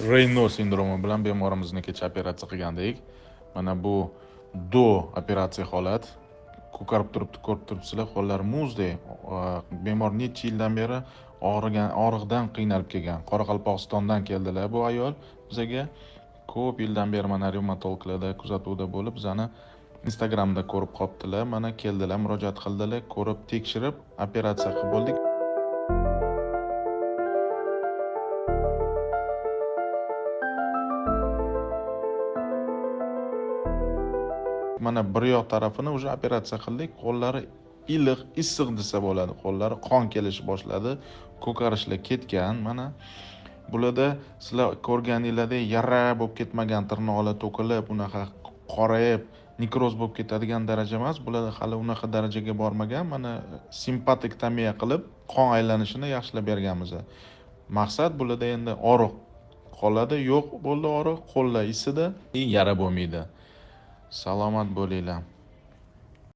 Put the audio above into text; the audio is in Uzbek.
Raynaud sindromi bilan bemorimizni kecha operatsiya qilgandik. Mana bu do operatsiya holat. Ko'karib turibdi, ko'rib turibsizlar, qo'llari muzdek. Bemor necha yildan beri og'riqdan qiynalib kelgan. Qoraqalpog'istondan keldilar bu ayol bizaga. Ko'p yildan beri mana revmatologlarda kuzatuvda bo'lib, bizani Instagramda ko'rib qoptilar. Mana keldilar, murojaat qildilar, ko'rib tekshirib operatsiya qilib bo'ldik. Mana bir yoq tarafini уже operatsiya qildik. Qo'llari iliq, issiq desa bo'ladi. Qo'llari qon kelish boshladi. Ko'karishlar ketgan. Mana bularda sizlar ko'rganinglardek yara bo'lib ketmagan, tirnoqlar to'kilib, unaqa qorayib, nekroz bo'lib ketadigan daraja emas. Bular hali unaqa darajaga bormagan. Mana simpatiktomiya qilib, qon aylanishini yaxshilab berganmiz. Maqsad bularda endi og'riq qoladi, yo'q bo'ldi og'riq, qo'llar isida, yara bo'lmaydi. Salomat bo'linglar.